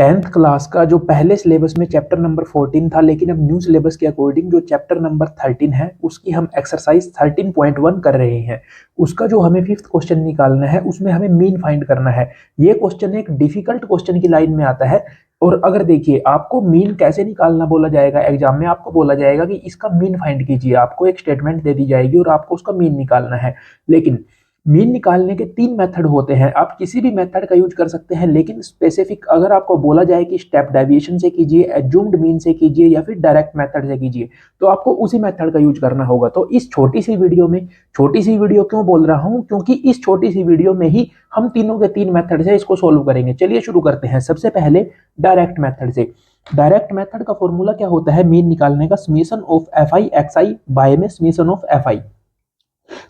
10th class का जो पहले सिलेबस में चैप्टर नंबर 14 था, लेकिन अब न्यू सिलेबस के अकॉर्डिंग जो चैप्टर नंबर 13 है उसकी हम एक्सरसाइज 13.1 कर रहे हैं। उसका जो हमें 5th क्वेश्चन निकालना है उसमें हमें मीन फाइंड करना है। ये क्वेश्चन एक डिफिकल्ट क्वेश्चन की लाइन में आता है। और अगर देखिए आपको मीन कैसे निकालना बोला जाएगा एग्जाम में, आपको बोला जाएगा कि इसका मीन फाइंड कीजिए, आपको एक स्टेटमेंट दे दी जाएगी और आपको उसका मीन निकालना है। लेकिन मीन निकालने के 3 मेथड होते हैं, आप किसी भी मेथड का यूज कर सकते हैं, लेकिन स्पेसिफिक अगर आपको बोला जाए कि स्टेप डेविएशन से कीजिए, एज्यूम्ड मीन से कीजिए या फिर डायरेक्ट मेथड से कीजिए, तो आपको उसी मेथड का यूज करना होगा। तो इस छोटी सी वीडियो में, छोटी सी वीडियो क्यों बोल रहा हूं, क्योंकि इस छोटी सी वीडियो में ही हम तीनों के 3 मेथड से इसको सोल्व करेंगे। चलिए शुरू करते हैं। सबसे पहले डायरेक्ट मेथड से। डायरेक्ट मेथड का फॉर्मूला क्या होता है मीन निकालने का? Summation of F I x i by में समेशन ऑफ एफ आई।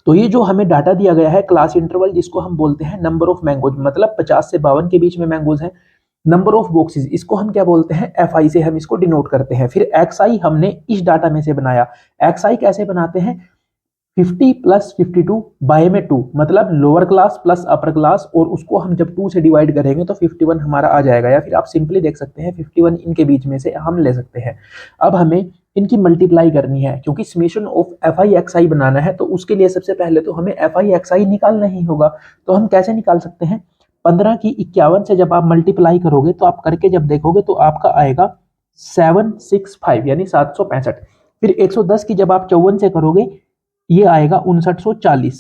तो ये जो हमें डाटा दिया गया है क्लास इंटरवल, जिसको हम बोलते हैं नंबर ऑफ मैंगोज, मतलब 50 से 52 के बीच में मैंगोज हैं। नंबर ऑफ बॉक्सेस, इसको हम क्या बोलते हैं? एफ आई से हम इसको डिनोट करते हैं। फिर एक्स आई हमने इस डाटा में से बनाया। एक्स आई कैसे बनाते हैं? 50 प्लस 52 बाय में 2, मतलब lower class plus upper class, और उसको हम जब 2 से डिवाइड करेंगे तो 51 हमारा आ जाएगा। या फिर आप सिंपली देख सकते हैं 51 इनके बीच में से हम ले सकते हैं। अब हमें इनकी मल्टीप्लाई करनी है, क्योंकि summation of F I x I बनाना है, तो उसके लिए सबसे पहले तो हमें एफ आई एक्स आई निकालना ही होगा। तो हम कैसे निकाल सकते हैं? 15 की 51 से जब आप मल्टीप्लाई करोगे तो आप करके जब देखोगे तो आपका आएगा 765 यानी 765। फिर 110 की जब आप 54 से करोगे ये आएगा 5940।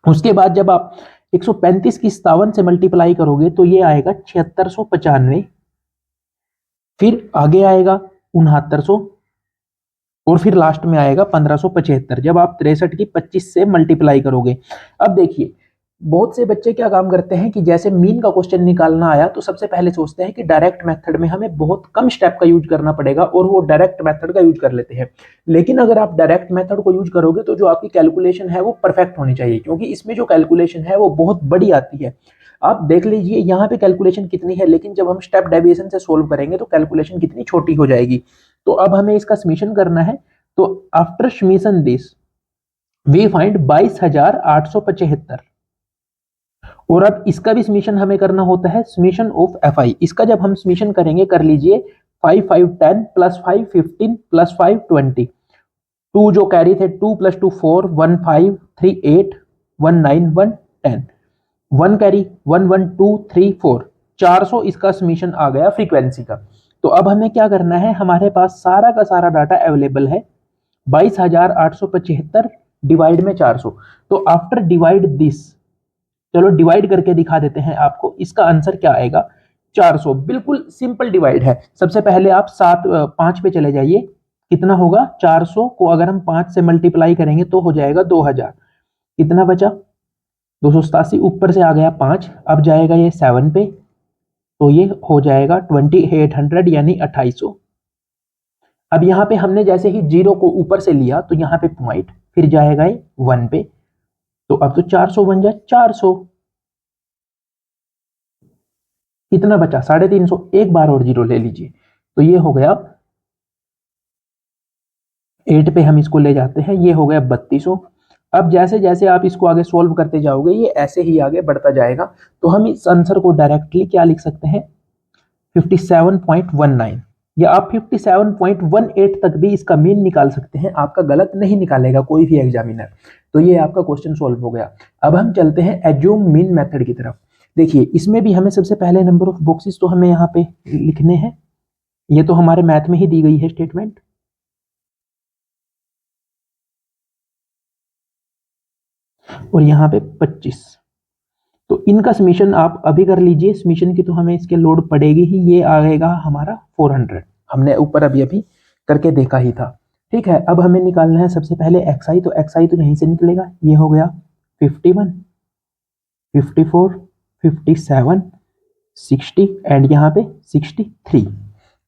उसके बाद जब आप 135 की 57 से मल्टीप्लाई करोगे तो ये आएगा 7695। फिर आगे आएगा 6900 और फिर लास्ट में आएगा 1575 जब आप 63 की 25 से मल्टीप्लाई करोगे। अब देखिए बहुत से बच्चे क्या काम करते हैं कि जैसे मीन का क्वेश्चन निकालना आया तो सबसे पहले सोचते हैं कि डायरेक्ट मेथड में हमें बहुत कम स्टेप का यूज करना पड़ेगा और वो डायरेक्ट मेथड का यूज कर लेते हैं। लेकिन अगर आप डायरेक्ट मेथड को यूज करोगे तो जो आपकी कैलकुलेशन है वो परफेक्ट होनी चाहिए, क्योंकि इसमें जो कैलकुलेशन है वो बहुत बड़ी आती है। आप देख लीजिए यहाँ पे कैलकुलेशन कितनी है, लेकिन जब हम स्टेप डेविएशन से सोल्व करेंगे तो कैलकुलेशन कितनी छोटी हो जाएगी। तो अब हमें इसका समेशन करना है। तो after summation this we find 22,875। और अब इसका भी समेशन हमें करना होता है, समेशन ऑफ एफ आई। इसका जब हम समेशन करेंगे, कर लीजिए 5 5 10 प्लस 5 15 प्लस 5 20। 2 जो कैरी थे 2 प्लस 2 4 1 5 3 8 1 9 1 10। 1 कैरी 1 1 2 3 4 400 इसका समेशन आ गया फ्रीक्वेंसी का। तो अब हमें क्या करना है, हमारे पास सारा का सारा डाटा अवेलेबल है। 22,875 डिवाइड में 400। तो आफ्टर डिवाइड दिस, चलो डिवाइड करके दिखा देते हैं आपको, इसका आंसर क्या आएगा? 400। बिल्कुल सिंपल डिवाइड है। सबसे पहले आप 5 पे चले जाइए, कितना होगा? 400 को अगर हम 5 से मल्टीप्लाई करेंगे तो हो जाएगा 2000। कितना बचा? 287। ऊपर से आ गया 5, अब जाएगा ये 7 पे, तो ये हो जाएगा 2800 यानी 2800। अब यहाँ पे हमने जैसे ही 0 को ऊपर से लिया तो यहाँ पे पॉइंट, फिर जाएगा ये 1 पे, तो अब तो 400 बन जाए 400। कितना बचा? 350। एक बार और 0 ले लीजिए, तो ये हो गया 8 पे हम इसको ले जाते हैं, ये हो गया 3200। अब जैसे जैसे आप इसको आगे सोल्व करते जाओगे ये ऐसे ही आगे बढ़ता जाएगा। तो हम इस आंसर को डायरेक्टली क्या लिख सकते हैं? 57.19, या आप 57.18 तक भी इसका मीन निकाल सकते हैं, आपका गलत नहीं निकालेगा कोई भी एग्जामिनर। तो ये आपका क्वेश्चन सोल्व हो गया। अब हम चलते हैं एज्यूम मीन मेथड की तरफ। देखिए इसमें भी हमें सबसे पहले नंबर ऑफ बॉक्सेस तो हमें यहाँ पे लिखने हैं, ये तो हमारे मैथ में ही दी गई है स्टेटमेंट। और यहाँ पे 25। तो इनका समेशन आप अभी कर लीजिए, समेशन की तो हमें इसके लोड पड़ेगी ही। ये आएगा हमारा 400, हमने ऊपर अभी अभी करके देखा ही था। ठीक है, अब हमें निकालना है सबसे पहले एक्स आई। तो एक्स आई तो यहीं से निकलेगा, ये हो गया 51 54 57 60 एंड यहाँ पे 63।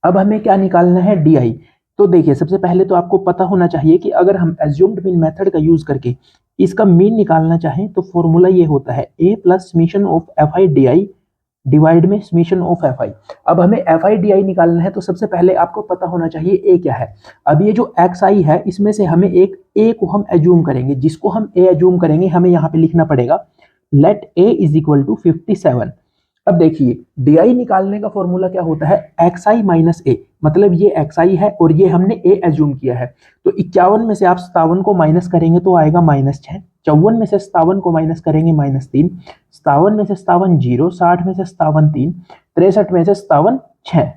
अब हमें क्या निकालना है? D I. तो देखिए सबसे पहले तो आपको पता होना चाहिए कि अगर हम एज्यूम्ड मीन मेथड का यूज करके इसका मीन निकालना चाहें तो फॉर्मूला ये होता है A plus summation of F I D I divide में समेशन ऑफ एफ आई। अब हमें एफ आई डी आई निकालना है तो सबसे पहले आपको पता होना चाहिए ए क्या है। अब ये जो एक्स आई है इसमें से हमें एक ए को हम एज्यूम करेंगे, जिसको हम ए एज्यूम करेंगे हमें यहाँ पे लिखना पड़ेगा let a is equal to 57। अब देखिए डी निकालने का फॉर्मूला क्या होता है, एक्स आई माइनस ए, मतलब ये एक्स आई है और ये हमने ए एज्यूम किया है। तो 51 में से आप 57 को माइनस करेंगे तो आएगा -6, 54 में से 57 को माइनस करेंगे -3, 57 में से 57 0, 60 में से 57 3, 63 में से 57 6।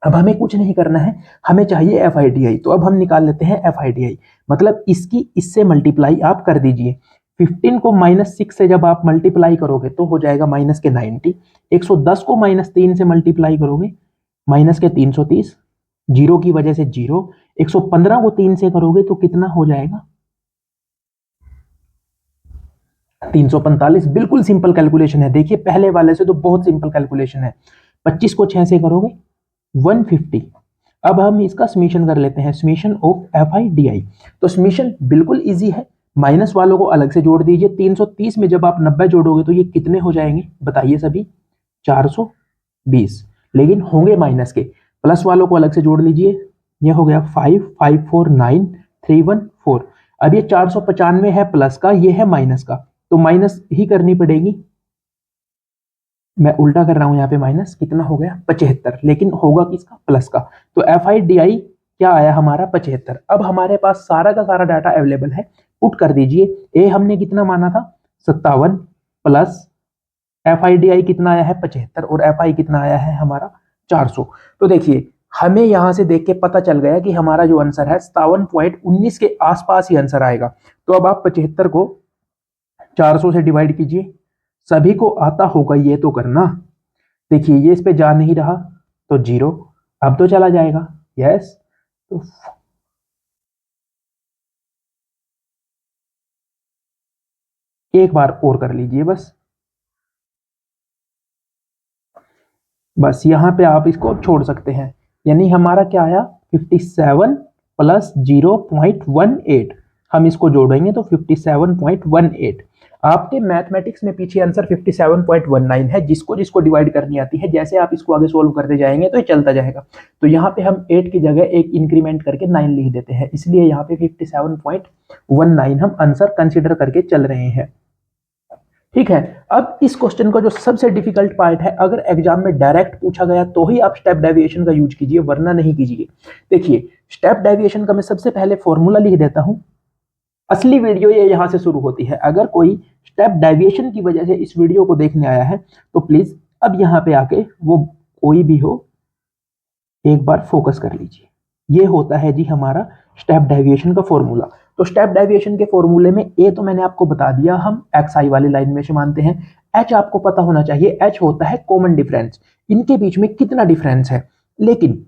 अब हमें कुछ नहीं करना है, हमें चाहिए एफ आई डी आई। तो अब हम निकाल लेते हैं एफ आई डी आई, मतलब इसकी इससे मल्टीप्लाई आप कर दीजिए। 15 को -6 से जब आप मल्टीप्लाई करोगे तो हो जाएगा माइनस के 90, 110 को -3 से मल्टीप्लाई करोगे माइनस के 330, जीरो की वजह से जीरो, 115 को 3 से करोगे तो कितना हो जाएगा 345। बिल्कुल सिंपल कैलकुलेशन है, देखिए पहले वाले से तो बहुत सिंपल कैलकुलेशन है। 25 को 6 से करोगे 150। अब हम इसका समीशन कर लेते हैं, summation of F I D आई। तो समीशन बिल्कुल इजी है, माइनस वालों को अलग से जोड़ दीजिए। 330 में जब आप 90 जोड़ोगे तो ये कितने हो जाएंगे बताइए सभी, 420, लेकिन होंगे माइनस के। प्लस वालों को अलग से जोड़ लीजिए, ये हो गया 5 5 4 9 3 1 4। अब ये 495 है प्लस का, ये है माइनस का, तो माइनस ही करनी पड़ेगी। मैं उल्टा कर रहा हूं यहाँ पे, माइनस कितना हो गया 75, लेकिन होगा किसका, प्लस का। तो एफ आई डी आई क्या आया हमारा 75। अब हमारे पास सारा का सारा डाटा अवेलेबल है, पुट कर दीजिए। ए हमने कितना माना था 57, प्लस एफ आई डी आई कितना आया है 75, और एफ आई कितना आया है हमारा 400। तो देखिए हमें यहां से देख के पता चल गया कि हमारा जो आंसर है 57.19 के आसपास ही आंसर आएगा। तो अब आप 75 को 400 से डिवाइड कीजिए, सभी को आता होगा ये तो करना। देखिए ये इस पे जा नहीं रहा तो जीरो, अब तो चला जाएगा, यस। तो एक बार और कर लीजिए बस, बस यहाँ पे आप इसको छोड़ सकते हैं। यानी हमारा क्या आया 57 प्लस 0.18, हम इसको जोड़ेंगे तो 57.18। आपके मैथमेटिक्स में पीछे आंसर 57.19 है, जिसको जिसको डिवाइड करनी आती है, जैसे आप इसको आगे सोल्व करते जाएंगे तो ये चलता जाएगा। तो यहाँ पे हम 8 की जगह एक इंक्रीमेंट करके 9 लिख देते हैं, इसलिए यहाँ पे 57.19 हम आंसर कंसिडर करके चल रहे हैं। ठीक है, अब इस क्वेश्चन का जो सबसे डिफिकल्ट पार्ट है, अगर एग्जाम में डायरेक्ट पूछा गया तो ही आप स्टेप डेविएशन का यूज कीजिए, वरना नहीं कीजिए। देखिए स्टेप डेविएशन का मैं सबसे पहले फॉर्मूला लिख देता हूं। असली वीडियो ये यहां से शुरू होती है। अगर कोई स्टेप डेविएशन की वजह से इस वीडियो को देखने आया है तो प्लीज अब यहां पे आके, वो कोई भी हो, एक बार फोकस कर लीजिए। ये होता है जी हमारा स्टेप डेविएशन का फॉर्मूला। तो स्टेप डेविएशन के फॉर्मूले में ए तो मैंने आपको बता दिया, हम एक्स आई वाली लाइन में से मानते हैं। एच आपको पता होना चाहिए, एच होता है कॉमन डिफरेंस, इनके बीच में कितना डिफरेंस है। लेकिन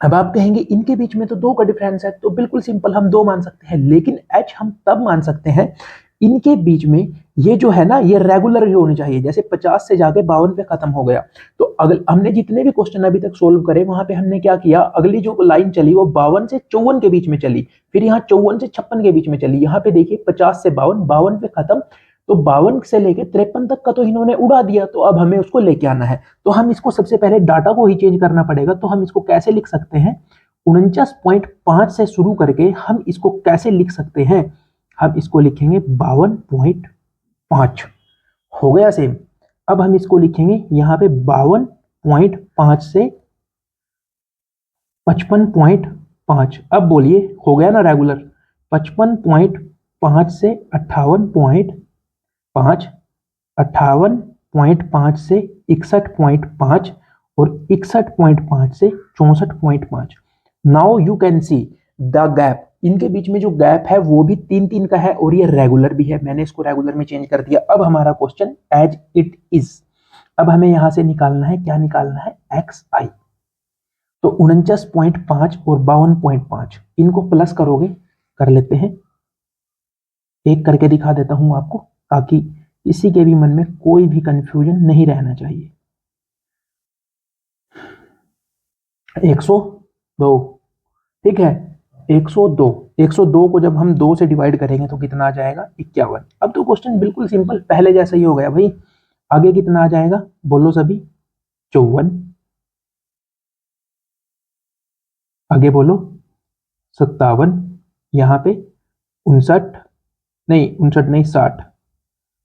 अब आप कहेंगे इनके बीच में तो 2 का डिफरेंस है, तो बिल्कुल सिंपल, हम 2 मान सकते हैं। लेकिन एच हम तब मान सकते हैं इनके बीच में ये जो है ना, ये रेगुलर ही होनी चाहिए। जैसे 50 से जाके 52 पे खत्म हो गया, तो अगल हमने जितने भी क्वेश्चन अभी तक सोल्व करे, वहां पे हमने क्या किया, अगली जो लाइन चली वो 52 से 54 के बीच में चली, फिर यहाँ 54 से 56 के बीच में चली। यहाँ पे देखिए 50 से 52, 52 पे खत्म, तो 52 से लेके 53 तक का तो इन्होंने उड़ा दिया, तो अब हमें उसको लेके आना है। तो हम इसको सबसे पहले डाटा को ही चेंज करना पड़ेगा। तो हम इसको कैसे लिख सकते हैं, 49.5 से शुरू करके हम इसको कैसे लिख सकते हैं, हम इसको लिखेंगे 52.5, हो गया सेम। अब हम इसको लिखेंगे यहाँ पे 52.5 से 55.5। अब बोलिए हो गया ना रेगुलर, 55.5 से 58.5, 58.5 से 61.5, और 61.5 से 64.5। Now you can see the gap, इनके बीच में जो गैप है वो भी 3-3 का है और ये रेगुलर भी है। मैंने इसको रेगुलर में चेंज कर दिया। अब हमारा क्वेश्चन एज इट इज। अब हमें यहां से निकालना है, क्या निकालना है, एक्स आई। तो 49.5 और 52.5 इनको प्लस करोगे, कर लेते हैं, एक करके दिखा देता हूं आपको, ताकि किसी के भी मन में कोई भी कंफ्यूजन नहीं रहना चाहिए। 102, ठीक है, 102। 102 को जब हम 2 से डिवाइड करेंगे तो कितना आ जाएगा 51। अब तो क्वेश्चन बिल्कुल सिंपल, पहले जैसा ही हो गया भाई। आगे कितना आ जाएगा बोलो सभी, 54, आगे बोलो 57, यहाँ पे 59, नहीं 59 नहीं 60,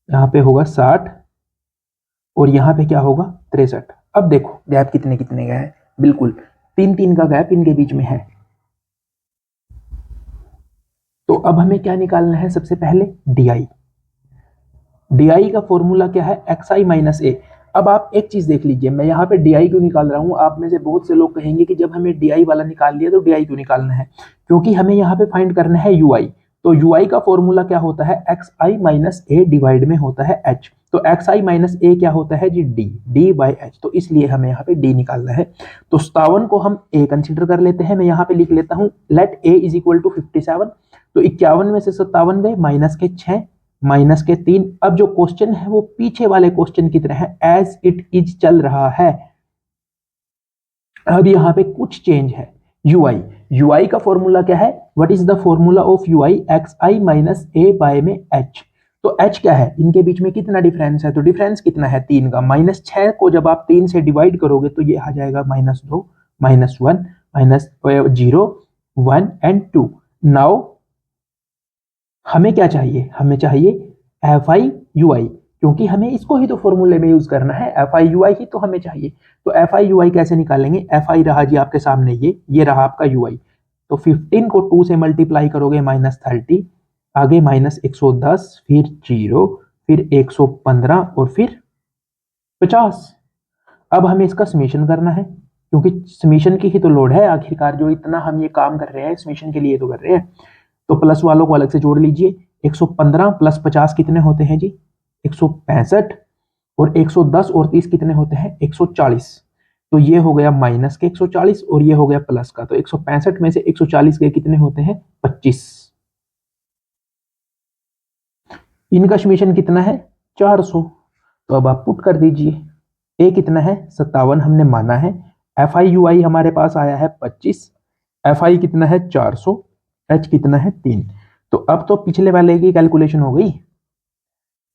यहाँ पे होगा 60, और यहाँ पे क्या होगा 63। अब देखो गैप कितने कितने का है, बिल्कुल 3 3 का गैप इनके बीच में है। तो अब हमें क्या निकालना है, सबसे पहले डी आई का फॉर्मूला क्या है, एक्स आई माइनस ए। अब आप एक चीज देख लीजिए, मैं यहाँ पे डी आई क्यों निकाल रहा हूँ, आप में से बहुत से लोग कहेंगे कि जब हमें डी आई वाला निकाल लिया तो डी आई क्यों निकालना है, क्योंकि हमें यहाँ पे फाइंड करना है यू आई। तो यू आई का फॉर्मूला क्या होता है, x i minus A divide में होता है एच। तो एक्स आई माइनस ए क्या होता है जी, डी बाई एच। तो इसलिए हमें यहाँ पे डी निकालना है। तो 57 को हम ए कंसिडर कर लेते हैं, मैं यहाँ पे लिख लेता हूँ let a is equal to 57। तो 51 में से 57 गए, माइनस के 6 माइनस के 3। अब जो क्वेश्चन है वो पीछे वाले क्वेश्चन की तरह है, एज इट इज चल रहा है। अब यहाँ पे कुछ चेंज है, यू आई का फॉर्मूला क्या है, what is the formula of u i, x i minus a by में एच। तो एच क्या है, इनके बीच में कितना डिफरेंस है, तो डिफरेंस कितना है 3 का। -6 को जब आप 3 से डिवाइड करोगे तो ये आ जाएगा -2 -1 -0 1 एंड 2। नाउ हमें क्या चाहिए, हमें चाहिए एफ आई यू आई, क्योंकि हमें इसको ही तो फॉर्मूले में यूज करना है, एफ आई यू आई ही तो हमें चाहिए। तो एफ आई यू आई कैसे निकालेंगे, एफ आई रहा जी आपके सामने, ये रहा आपका यू आई। तो 15 को 2 से मल्टीप्लाई करोगे -30, आगे -110, फिर 0, फिर 115 और फिर 50। अब हमें इसका समेशन करना है, क्योंकि समेशन की ही तो लोड है आखिरकार, जो इतना हम ये काम कर रहे हैं समेशन के लिए तो कर रहे हैं। तो प्लस वालों को अलग से जोड़ लीजिए, 115 प्लस 50 कितने होते हैं जी 165, और 110 और 30 कितने होते हैं 140। तो ये हो गया माइनस के 140 और ये हो गया प्लस का। तो 165 में से 140 गए कितने होते हैं 25। इनका समेशन कितना है 400। तो अब आप पुट कर दीजिए, ए कितना है 57 हमने माना है, एफ आई यू आई हमारे पास आया है 25, एफ आई कितना है 400, एच कितना है 3। तो अब तो पिछले वाले की कैलकुलेशन हो गई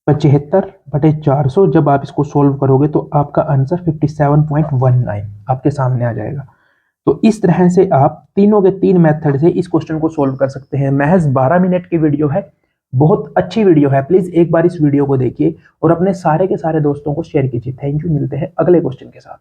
75/400। जब आप इसको सोल्व करोगे तो आपका आंसर 57.19 आपके सामने आ जाएगा। तो इस तरह से आप तीनों के तीन मेथड से इस क्वेश्चन को सोल्व कर सकते हैं। महज 12 मिनट की वीडियो है, बहुत अच्छी वीडियो है, प्लीज एक बार इस वीडियो को देखिए और अपने सारे के सारे दोस्तों को शेयर कीजिए। थैंक यू, मिलते हैं अगले क्वेश्चन के साथ।